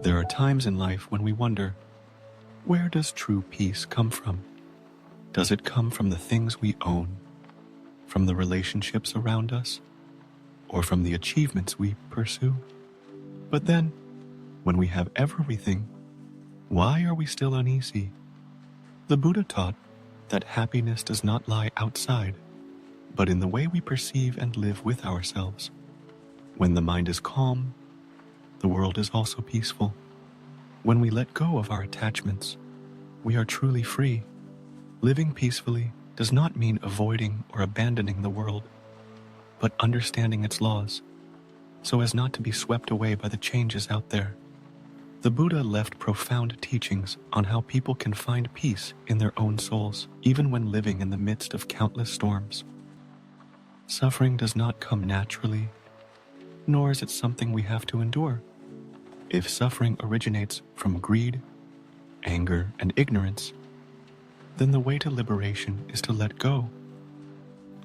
There are times in life when we wonder, where does true peace come from? Does it come from the things we own, from the relationships around us, or from the achievements we pursue? But then, when we have everything, why are we still uneasy? The Buddha taught that happiness does not lie outside, but in the way we perceive and live with ourselves. When the mind is calm, the world is also peaceful. When we let go of our attachments, we are truly free. Living peacefully does not mean avoiding or abandoning the world, but understanding its laws, so as not to be swept away by the changes out there. The Buddha left profound teachings on how people can find peace in their own souls, even when living in the midst of countless storms. Suffering does not come naturally, nor is it something we have to endure. If suffering originates from greed, anger, and ignorance, then the way to liberation is to let go.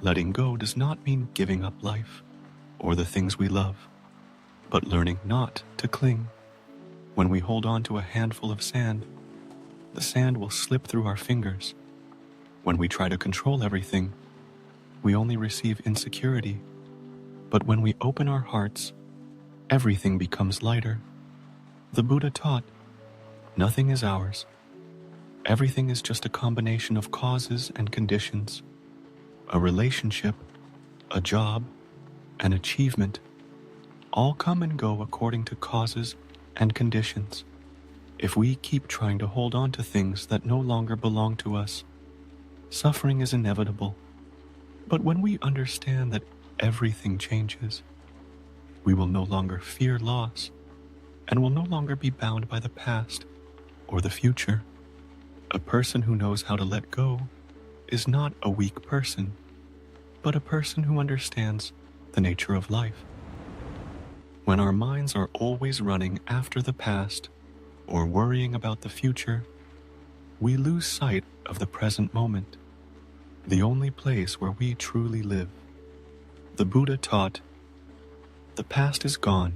Letting go does not mean giving up life or the things we love, but learning not to cling. When we hold on to a handful of sand, the sand will slip through our fingers. When we try to control everything, we only receive insecurity. But when we open our hearts, everything becomes lighter. The Buddha taught, nothing is ours. Everything is just a combination of causes and conditions. A relationship, a job, an achievement, all come and go according to causes and conditions. If we keep trying to hold on to things that no longer belong to us, suffering is inevitable. But when we understand that everything changes, we will no longer fear loss and will no longer be bound by the past or the future. A person who knows how to let go is not a weak person, but a person who understands the nature of life. When our minds are always running after the past or worrying about the future, we lose sight of the present moment, the only place where we truly live. The Buddha taught, the past is gone,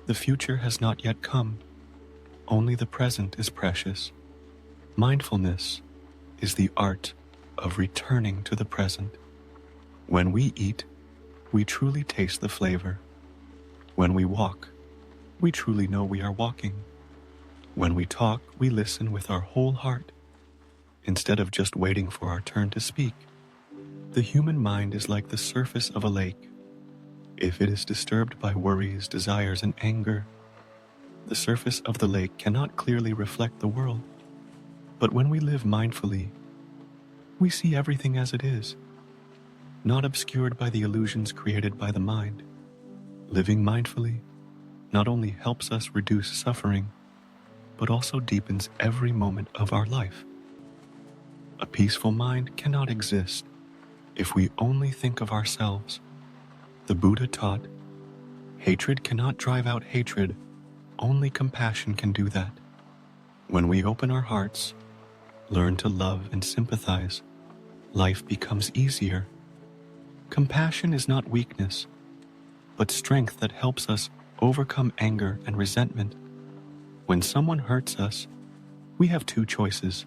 the future has not yet come, only the present is precious. Mindfulness is the art of returning to the present. When we eat, we truly taste the flavor. When we walk, we truly know we are walking. When we talk, we listen with our whole heart, instead of just waiting for our turn to speak. The human mind is like the surface of a lake. If it is disturbed by worries, desires, and anger, the surface of the lake cannot clearly reflect the world. But when we live mindfully, we see everything as it is, not obscured by the illusions created by the mind. Living mindfully not only helps us reduce suffering, but also deepens every moment of our life. A peaceful mind cannot exist if we only think of ourselves. The Buddha taught, hatred cannot drive out hatred, only compassion can do that. When we open our hearts, learn to love and sympathize, life becomes easier. Compassion is not weakness, but strength that helps us overcome anger and resentment. When someone hurts us, we have two choices: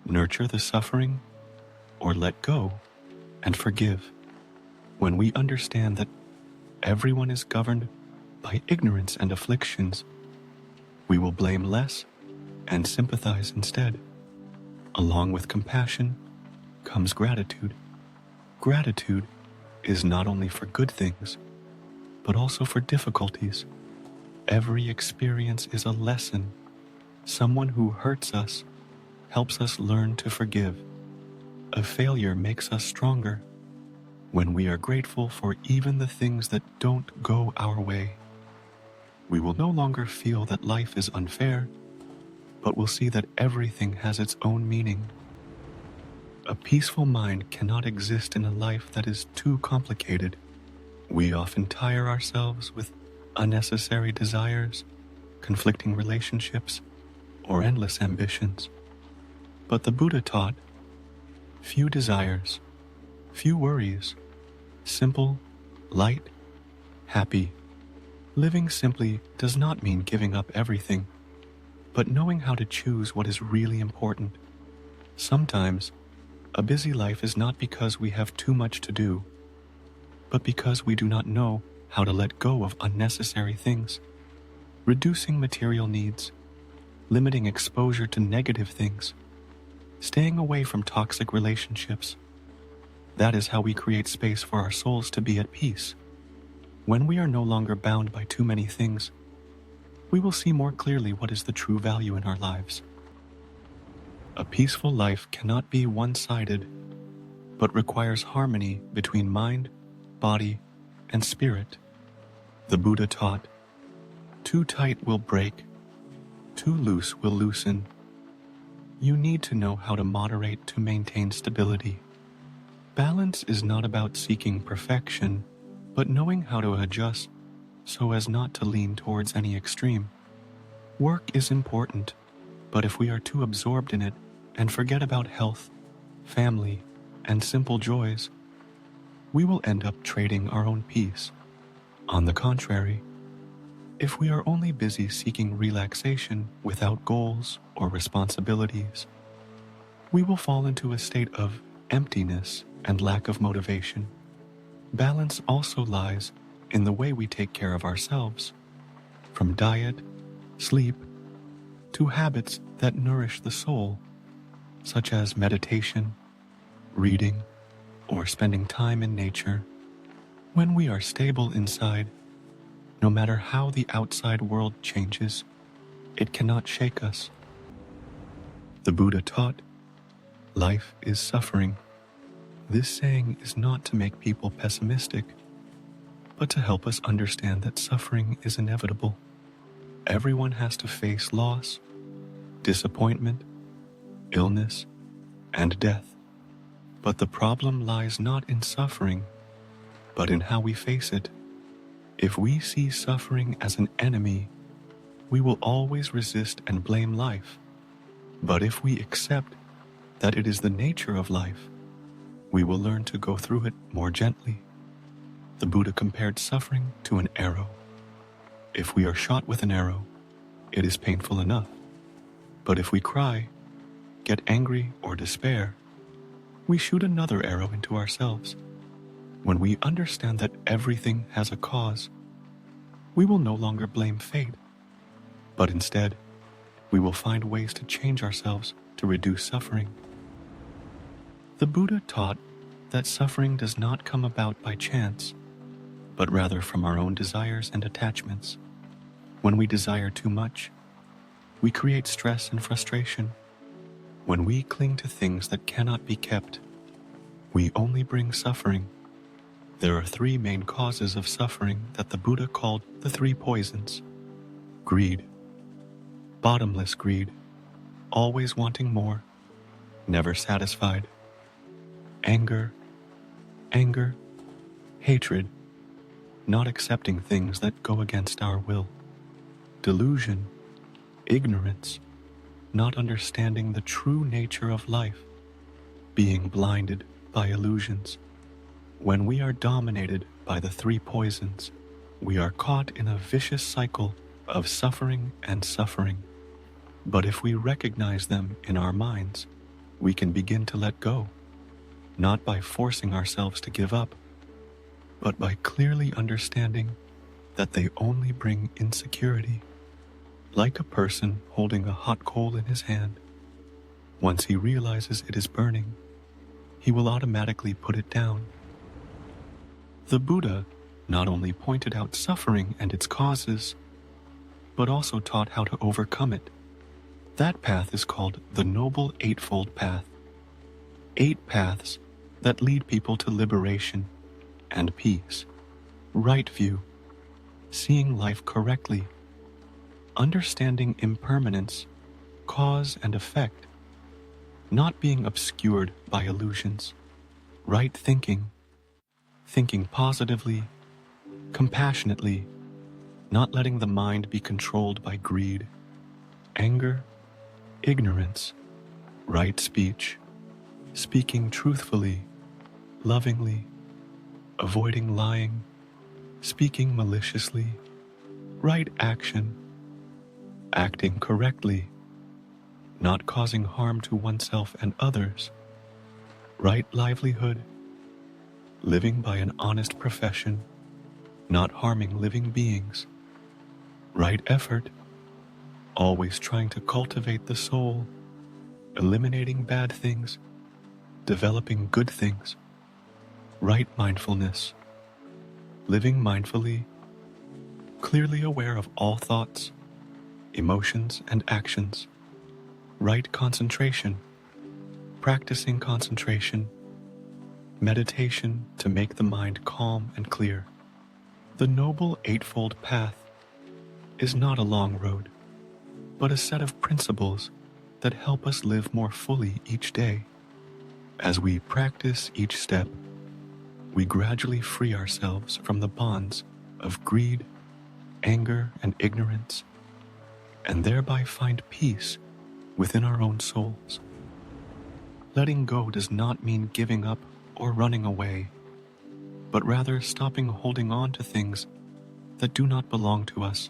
nurture the suffering or let go and forgive. When we understand that everyone is governed by ignorance and afflictions, we will blame less and sympathize instead. Along with compassion comes gratitude. Gratitude is not only for good things, but also for difficulties. Every experience is a lesson. Someone who hurts us helps us learn to forgive. A failure makes us stronger. When we are grateful for even the things that don't go our way, we will no longer feel that life is unfair, but will see that everything has its own meaning. A peaceful mind cannot exist in a life that is too complicated. We often tire ourselves with unnecessary desires, conflicting relationships, or endless ambitions. But the Buddha taught, few desires, few worries, simple, light, happy. Living simply does not mean giving up everything, but knowing how to choose what is really important. Sometimes, a busy life is not because we have too much to do, but because we do not know how to let go of unnecessary things, reducing material needs, limiting exposure to negative things, staying away from toxic relationships. That is how we create space for our souls to be at peace. When we are no longer bound by too many things, we will see more clearly what is the true value in our lives. A peaceful life cannot be one-sided, but requires harmony between mind, body, and spirit. The Buddha taught, "Too tight will break, too loose will loosen." You need to know how to moderate to maintain stability. Balance is not about seeking perfection, but knowing how to adjust so as not to lean towards any extreme. Work is important, but if we are too absorbed in it and forget about health, family, and simple joys, we will end up trading our own peace. On the contrary, if we are only busy seeking relaxation without goals or responsibilities, we will fall into a state of emptiness and lack of motivation. Balance also lies in the way we take care of ourselves, from diet, sleep, to habits that nourish the soul, such as meditation, reading, or spending time in nature. When we are stable inside, no matter how the outside world changes, it cannot shake us. The Buddha taught, "Life is suffering." This saying is not to make people pessimistic, but to help us understand that suffering is inevitable. Everyone has to face loss, disappointment, illness, and death. But the problem lies not in suffering, but in how we face it. If we see suffering as an enemy, we will always resist and blame life. But if we accept that it is the nature of life, we will learn to go through it more gently. The Buddha compared suffering to an arrow. If we are shot with an arrow, it is painful enough. But if we cry, get angry, or despair, we shoot another arrow into ourselves. When we understand that everything has a cause, we will no longer blame fate, but instead, we will find ways to change ourselves to reduce suffering. The Buddha taught that suffering does not come about by chance, but rather from our own desires and attachments. When we desire too much, we create stress and frustration. When we cling to things that cannot be kept, we only bring suffering. There are three main causes of suffering that the Buddha called the three poisons. Greed, bottomless greed, always wanting more, never satisfied. Anger, hatred, not accepting things that go against our will. Delusion, ignorance, not understanding the true nature of life, being blinded by illusions. When we are dominated by the three poisons, we are caught in a vicious cycle of suffering and suffering. But if we recognize them in our minds, we can begin to let go, not by forcing ourselves to give up, but by clearly understanding that they only bring insecurity. Like a person holding a hot coal in his hand, once he realizes it is burning, he will automatically put it down. The Buddha not only pointed out suffering and its causes, but also taught how to overcome it. That path is called the Noble Eightfold Path. 8 paths that lead people to liberation and peace. Right view, seeing life correctly, understanding impermanence, cause and effect, not being obscured by illusions. Right thinking, thinking positively, compassionately, not letting the mind be controlled by greed, anger, ignorance. Right speech, speaking truthfully, lovingly, avoiding lying, speaking maliciously, right action, acting correctly, not causing harm to oneself and others, right livelihood, living by an honest profession, not harming living beings, right effort, always trying to cultivate the soul, eliminating bad things, developing good things, right mindfulness, living mindfully, clearly aware of all thoughts, emotions, and actions, right concentration, practicing concentration, meditation to make the mind calm and clear. The Noble Eightfold Path is not a long road, but a set of principles that help us live more fully each day. As we practice each step, we gradually free ourselves from the bonds of greed, anger, and ignorance, and thereby find peace within our own souls. Letting go does not mean giving up or running away, but rather stopping holding on to things that do not belong to us.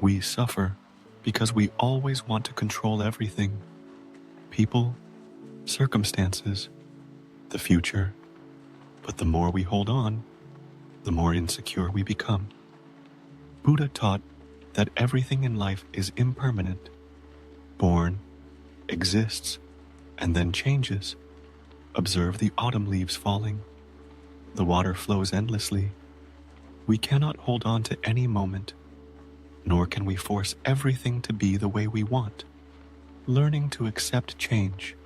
We suffer because we always want to control everything: people, circumstances, the future. But the more we hold on, the more insecure we become. Buddha taught that everything in life is impermanent, born, exists, and then changes. Observe the autumn leaves falling. The water flows endlessly. We cannot hold on to any moment, nor can we force everything to be the way we want. Learning to accept change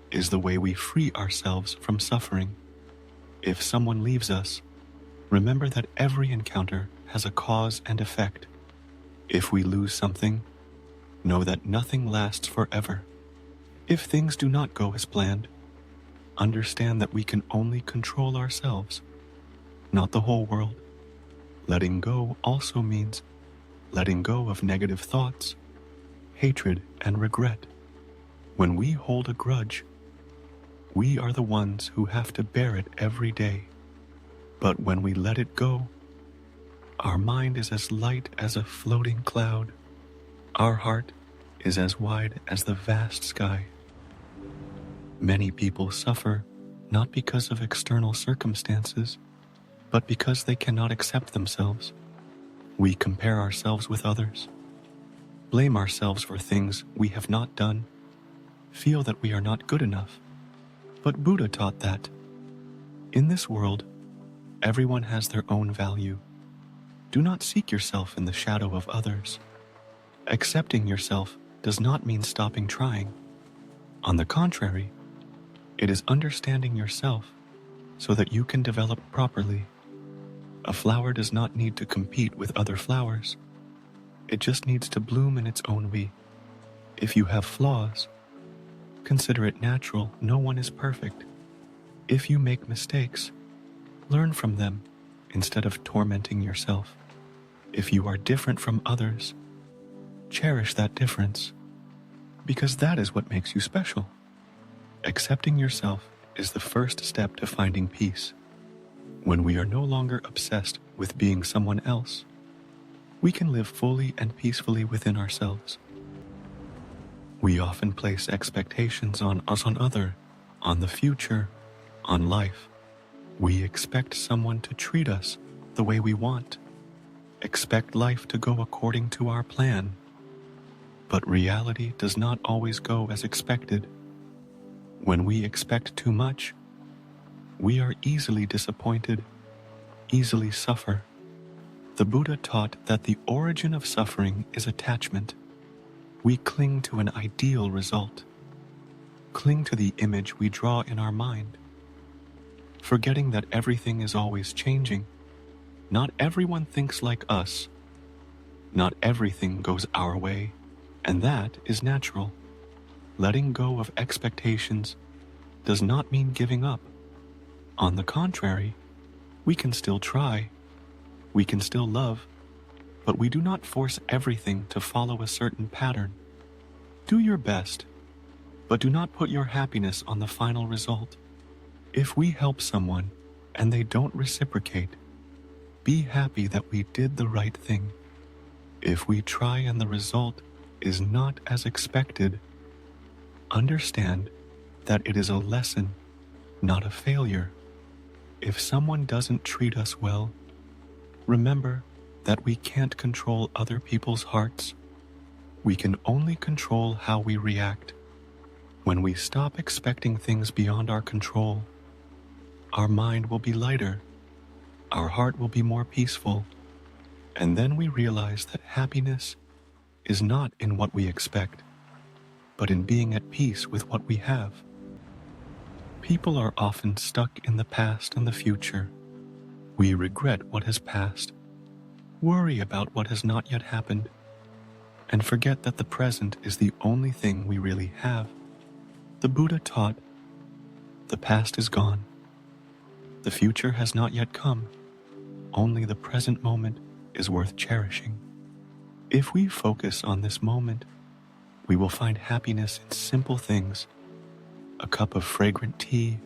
is the way we free ourselves from suffering. If someone leaves us, remember that every encounter has a cause and effect. If we lose something, know that nothing lasts forever. If things do not go as planned, understand that we can only control ourselves, not the whole world. Letting go also means letting go of negative thoughts, hatred, and regret. When we hold a grudge, we are the ones who have to bear it every day. But when we let it go, our mind is as light as a floating cloud. Our heart is as wide as the vast sky. Many people suffer not because of external circumstances, but because they cannot accept themselves. We compare ourselves with others, blame ourselves for things we have not done, feel that we are not good enough. But Buddha taught that, in this world, everyone has their own value. Do not seek yourself in the shadow of others. Accepting yourself does not mean stopping trying. On the contrary, it is understanding yourself so that you can develop properly. A flower does not need to compete with other flowers. It just needs to bloom in its own way. If you have flaws, consider it natural. No one is perfect. If you make mistakes, learn from them instead of tormenting yourself. If you are different from others, cherish that difference, because that is what makes you special. Accepting yourself is the first step to finding peace. When we are no longer obsessed with being someone else, we can live fully and peacefully within ourselves. We often place expectations on us, on others, on the future, on life. We expect someone to treat us the way we want, expect life to go according to our plan. But reality does not always go as expected. When we expect too much, we are easily disappointed, easily suffer. The Buddha taught that the origin of suffering is attachment. We cling to an ideal result, cling to the image we draw in our mind, forgetting that everything is always changing. Not everyone thinks like us. Not everything goes our way, and that is natural. Letting go of expectations does not mean giving up. On the contrary, we can still try, we can still love, but we do not force everything to follow a certain pattern. Do your best, but do not put your happiness on the final result. If we help someone and they don't reciprocate, be happy that we did the right thing. If we try and the result is not as expected, understand that it is a lesson, not a failure. If someone doesn't treat us well, remember that we can't control other people's hearts. We can only control how we react. When we stop expecting things beyond our control, our mind will be lighter, our heart will be more peaceful, and then we realize that happiness is not in what we expect, but in being at peace with what we have. People are often stuck in the past and the future. We regret what has passed, worry about what has not yet happened, and forget that the present is the only thing we really have. The Buddha taught, the past is gone. The future has not yet come. Only the present moment is worth cherishing. If we focus on this moment, we will find happiness in simple things: a cup of fragrant tea,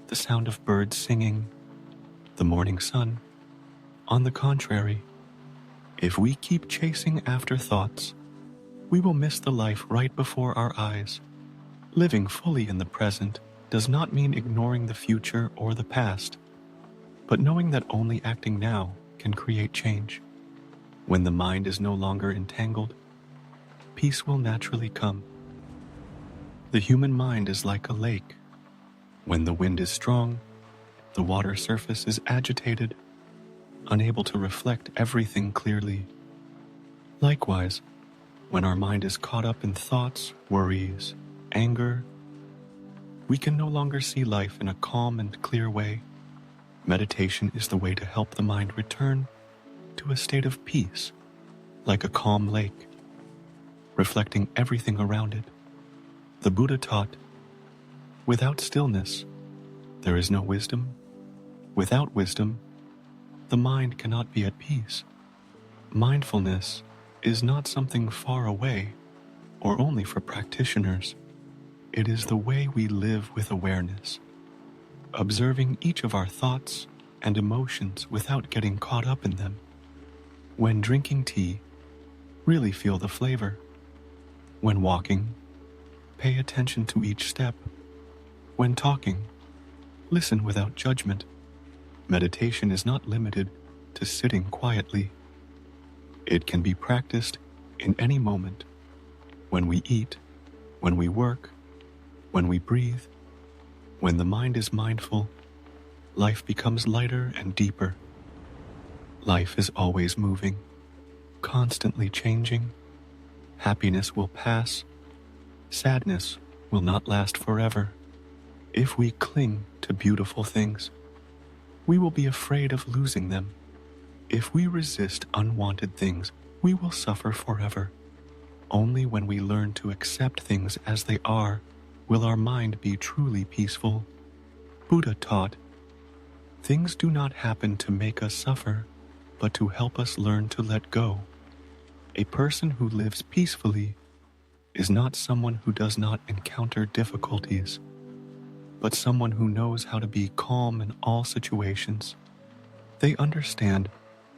the sound of birds singing, the morning sun. On the contrary, if we keep chasing after thoughts, we will miss the life right before our eyes. Living fully in the present does not mean ignoring the future or the past, but knowing that only acting now can create change. When the mind is no longer entangled, peace will naturally come. The human mind is like a lake. When the wind is strong, the water surface is agitated, unable to reflect everything clearly. Likewise, when our mind is caught up in thoughts, worries, anger, we can no longer see life in a calm and clear way. Meditation is the way to help the mind return to a state of peace, like a calm lake, reflecting everything around it. The Buddha taught, without stillness, there is no wisdom. Without wisdom, the mind cannot be at peace. Mindfulness is not something far away or only for practitioners. It is the way we live with awareness, observing each of our thoughts and emotions without getting caught up in them. When drinking tea, really feel the flavor. When walking, pay attention to each step. When talking, listen without judgment. Meditation is not limited to sitting quietly. It can be practiced in any moment, when we eat, when we work, when we breathe. When the mind is mindful, life becomes lighter and deeper. Life is always moving, constantly changing. Happiness will pass. Sadness will not last forever. If we cling to beautiful things, we will be afraid of losing them. If we resist unwanted things, we will suffer forever. Only when we learn to accept things as they are will our mind be truly peaceful. Buddha taught, things do not happen to make us suffer, but to help us learn to let go. A person who lives peacefully is not someone who does not encounter difficulties, but someone who knows how to be calm in all situations. They understand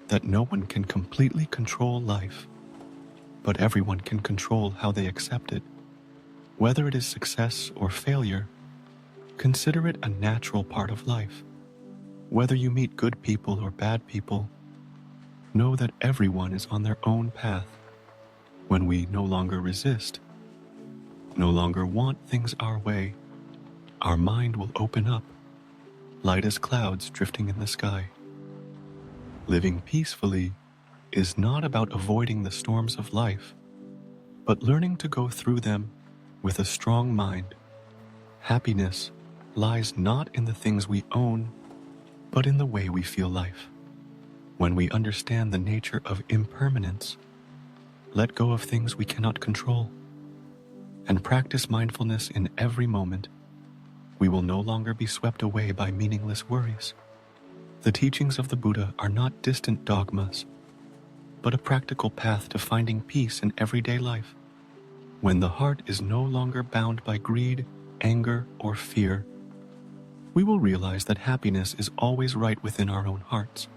that no one can completely control life, but everyone can control how they accept it. Whether it is success or failure, consider it a natural part of life. Whether you meet good people or bad people, know that everyone is on their own path. When we no longer resist, no longer want things our way, our mind will open up, light as clouds drifting in the sky. Living peacefully is not about avoiding the storms of life, but learning to go through them with a strong mind. Happiness lies not in the things we own, but in the way we feel life. When we understand the nature of impermanence, let go of things we cannot control, and practice mindfulness in every moment, we will no longer be swept away by meaningless worries. The teachings of the Buddha are not distant dogmas, but a practical path to finding peace in everyday life. When the heart is no longer bound by greed, anger, or fear, we will realize that happiness is always right within our own hearts.